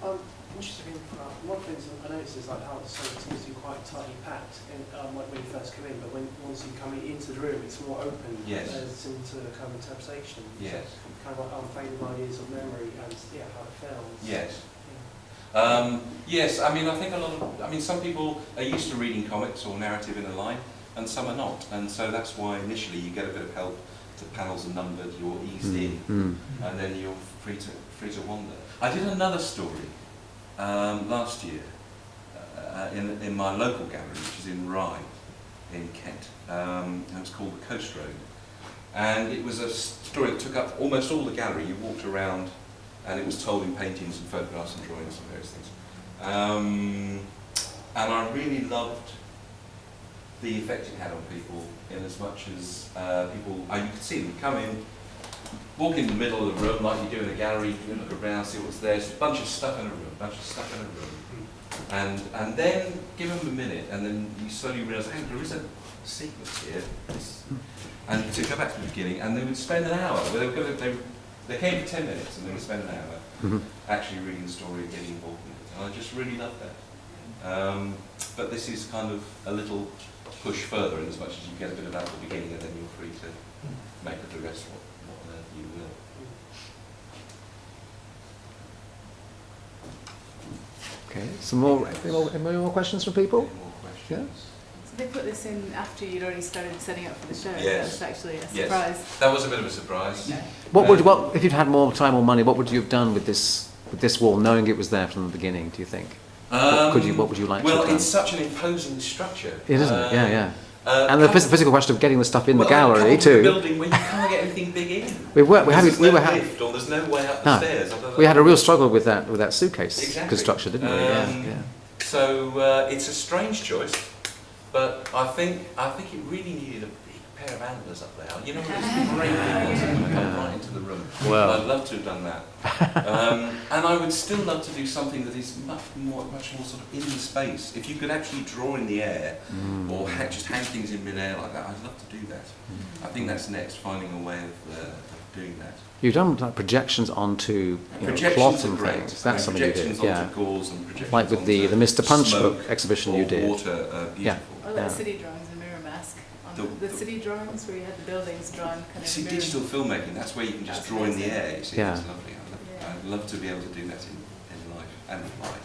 I'm interested in one of the things I noticed is like how it sort of seems to be quite tightly packed like when you first come in, but once you come into the room, it's more open. Yes. Into kind of interpretation. Yes. So kind of like unfading ideas of memory and how it feels. Yes. Yes, I mean, I think some people are used to reading comics or narrative in a line, and some are not. And so that's why initially you get a bit of help. The panels are numbered, you're eased in, and then you're free to wander. I did another story last year in my local gallery, which is in Rye, in Kent. And it was called The Coast Road. And it was a story that took up almost all the gallery. You walked around, and it was told in paintings and photographs and drawings and various things. And I really loved the effect it had on people, in as much as you could see them come in, walk in the middle of the room like you do in a gallery, you look around, see what's there, there's a bunch of stuff in a room, and then give them a minute, and then you slowly realise, hey, there is a sequence here, and to go back to the beginning, and they would spend an hour, they came for 10 minutes, and they would spend an hour actually reading the story and getting involved in it, and I just really loved that. But this is kind of a little push further, in as much as you get a bit of that at the beginning, and then you're free to make of the rest what on earth you will. Okay, any more questions from people? Any more questions? Yeah. So they put this in after you'd already started setting up for the show. Yes. That was actually a Yes. surprise. That was a bit of a surprise. Yeah. What if you'd had more time or money? What would you have done with this wall, knowing it was there from the beginning? Do you think? What would you like to have done? Well, it's such an imposing structure. It isn't. Yeah. And the physical question of getting the stuff in the gallery too. The building where you can't get anything big in. There's no lift, or there's no way up the stairs. We had a real struggle with that suitcase construction, didn't we? Yeah. So it's a strange choice, but I think it really needed a big pair of antlers up there. You know, those great big ones that come right into the room. Well. I'd love to have done that. And I would still love to do something that is much more sort of in the space. If you could actually draw in the air, or just hang things in mid-air like that, I'd love to do that. I think that's next, finding a way of doing that. You've done like projections onto cloth and things. That's something you did. Projections onto gauze and projections like with the Mr. Punch book exhibition you did. Water, beautiful. Or like city drawings and mirror mask. The city drawings where you had the buildings drawn kind of. See, digital filmmaking, that's where you can just draw in the air. You see, Yeah. it's lovely. I'd love to be able to do that in life and fly.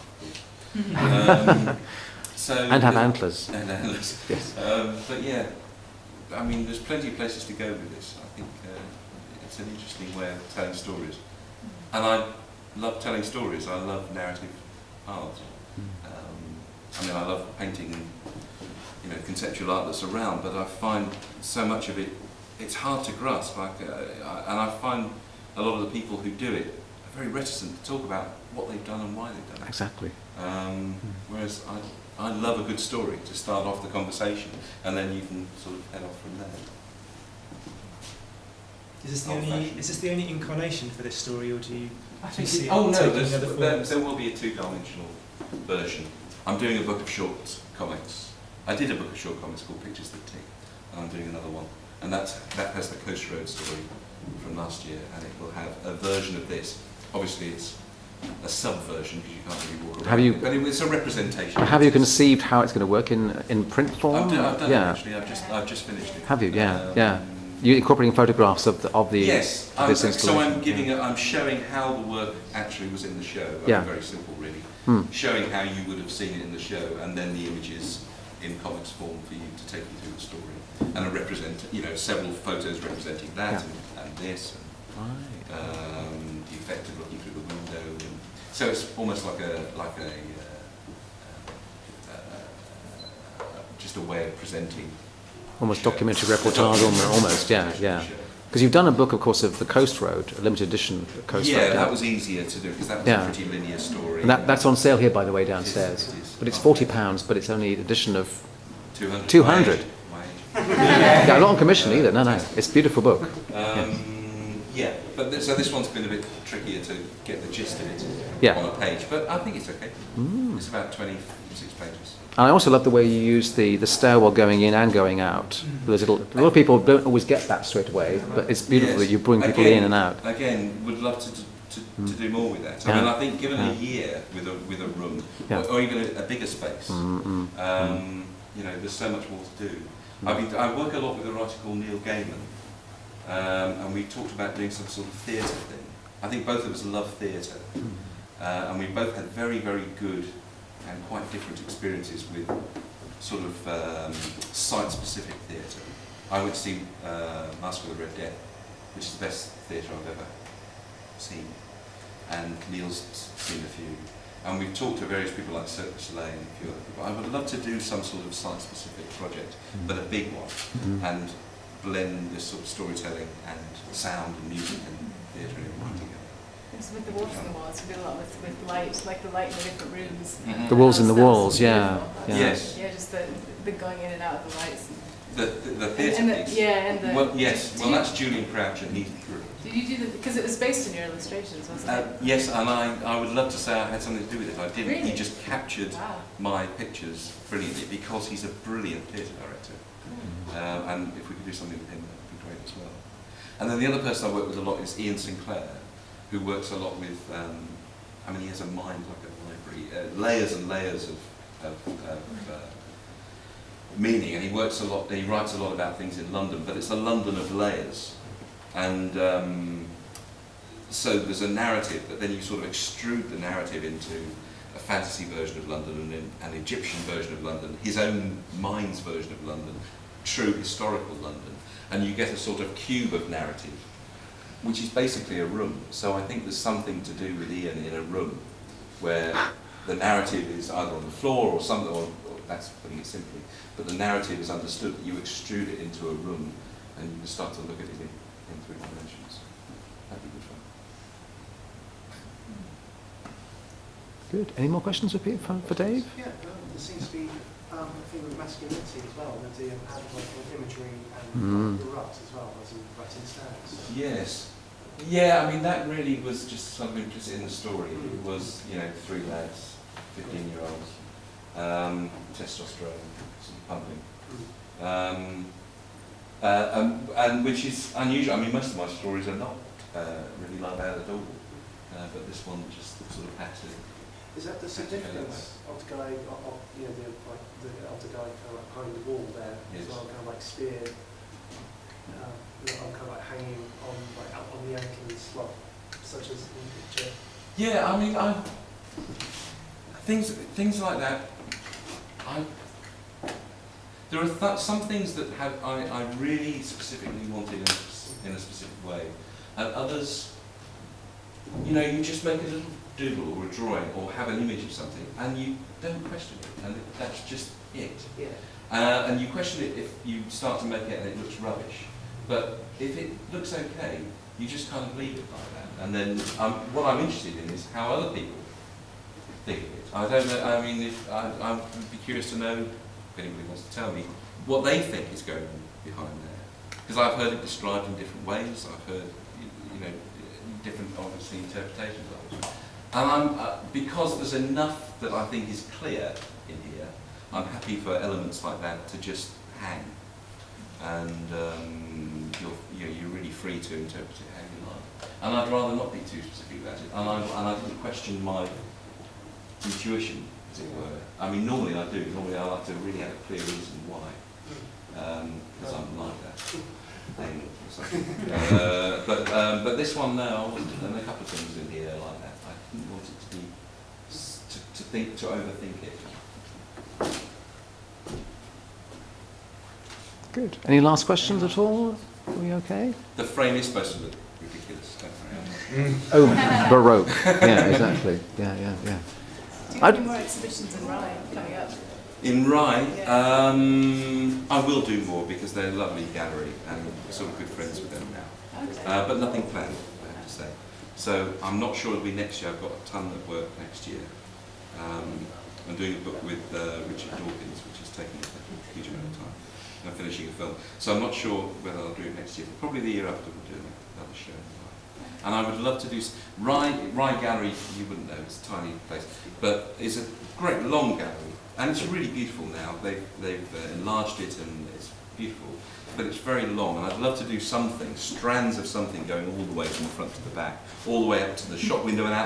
And have antlers. And antlers. Yes. But yeah, I mean, there's plenty of places to go with this. I think it's an interesting way of telling stories. And I love telling stories. I love narrative art. I mean, I love painting and conceptual art that's around, but I find so much of it, it's hard to grasp. And I find a lot of the people who do it are very reticent to talk about what they've done and why they've done it. Exactly. Whereas I love a good story to start off the conversation, and then you can sort of head off from there. Is this the only incarnation for this story, or do you see it no, taking other forms? there will be a two-dimensional version. I'm doing a book of short comics. I did a book of short comics called Pictures That Tick, and I'm doing another one. And that has the Coast Road story from last year, and it will have a version of this. Obviously, it's a sub-version because you can't really walk around. But it's a representation. Have you conceived how it's going to work in print form? I've done it actually. I've just finished it. Have you? Yeah. You're incorporating photographs of the yes. this installation. I'm showing how the work actually was in the show. Very simple, really. Showing how you would have seen it in the show, and then the images in comics form for you to take you through the story, and several photos representing that and this, and the effect of looking through the window. And so it's almost like a just a way of presenting. Almost documentary reportage, almost, yeah. Because you've done a book, of course, of the Coast Road, a limited edition of the Coast Road. Yeah, that was easier to do because that was a pretty linear story. And that's on sale here, by the way, downstairs. It is. But it's £40, but it's only an edition of 200. 200. Yeah, not on commission either. No, it's a beautiful book. But so this one's been a bit trickier to get the gist of it on a page, but I think it's okay. It's about 26 pages. And I also love the way you use the stairwell going in and going out. A lot of people don't always get that straight away, but it's beautiful that you bring people in and out. Again, would love to to do more with that. I mean, I think given a year with a room, or even a bigger space, you know, there's so much more to do. I work a lot with a writer called Neil Gaiman, and we talked about doing some sort of theatre thing. I think both of us love theatre, and we both had very, very good and quite different experiences with sort of site-specific theatre. I went to see Mask of the Red Death, which is the best theatre I've ever seen, and Neil's seen a few. And we've talked to various people like Cirque du Soleil and a few other people. I would love to do some sort of site-specific project, but a big one, and blend this sort of storytelling and sound and music and theatre and everything together. It's with the walls in the walls, we do a lot with light, like the light in the different rooms. The walls in the That's walls, yeah. beautiful. Yes. Yeah, just the going in and out of the lights. The theatre piece? Yeah, and the... Well, yes, well that's Julian Crouch and he's brilliant. Did you do the... Because it was based on your illustrations, wasn't it? Yes, and I would love to say I had something to do with it. I didn't. Really? He just captured Wow. my pictures brilliantly because he's a brilliant theatre director. And if we could do something with him, that would be great as well. And then the other person I work with a lot is Ian Sinclair, who works a lot with, I mean, he has a mind like a library, layers and layers of meaning, and he works a lot, he writes a lot about things in London, but it's a London of layers. And so there's a narrative, but then you sort of extrude the narrative into a fantasy version of London and then an Egyptian version of London, his own mind's version of London, true historical London, and you get a sort of cube of narrative, which is basically a room. So I think there's something to do with Ian in a room where the narrative is either on the floor or something, or that's putting it simply, but the narrative is understood, that you extrude it into a room and you can start to look at it in three dimensions. That'd be good fun. Good. Any more questions for Dave? Yeah, there seems to be a thing with masculinity as well, with the imagery and the ruts as well, as in rutting stands. Yes. Yeah, I mean, that really was just something just in the story. It was, you know, three lads, 15-year-olds, testosterone, sort of pumping. And which is unusual. I mean, most of my stories are not really like that at all. But this one just sort of had to. Is that the significance of the guy, you know, of the guy kind of like behind the wall there, Yes. as well, kind of like spear, kind of like hanging on like up on the ankles, like such as in the picture. Yeah, I mean, things like that. There are some things that I really specifically wanted in a specific way, and others, you know, you just make a little doodle or a drawing or have an image of something, and you don't question it, and that's just it. Yeah. And you question it if you start to make it and it looks rubbish. But if it looks okay, you just kind of leave it like that. And then what I'm interested in is how other people think of it. I don't know, I mean, I would be curious to know, if anybody wants to tell me, what they think is going on behind there. Because I've heard it described in different ways, I've heard, you know, different, obviously, interpretations of it. And because there's enough that I think is clear in here, I'm happy for elements like that to just hang. And you're really free to interpret it how you like. And I'd rather not be too specific about it. And I didn't question my intuition, as it were. I mean, normally I do. Normally I like to really have a clear reason why. Because I'm like that. Or something. But this one, no, I wasn't. And a couple of things in here like that. I didn't want it to overthink it. Good. Any last questions at all? Are we okay? The frame is supposed to look ridiculous, don't worry. Oh, Baroque. Yeah, exactly. Yeah. Do you have any more exhibitions in Rye coming up? In Rye, Yeah. I will do more because they're a lovely gallery and we're sort of good friends with them now. Okay. But nothing planned, I have to say. So I'm not sure it'll be next year. I've got a ton of work next year. I'm doing a book with Richard Dawkins, which is taking a huge amount of time. I'm finishing a film. So I'm not sure whether I'll do it next year. Probably the year after we'll do another show. And I would love to do Rye Gallery. You wouldn't know, it's a tiny place, but it's a great long gallery, and it's really beautiful now. They've enlarged it, and it's beautiful, but it's very long, and I'd love to do something, strands of something going all the way from the front to the back, all the way up to the shop window and out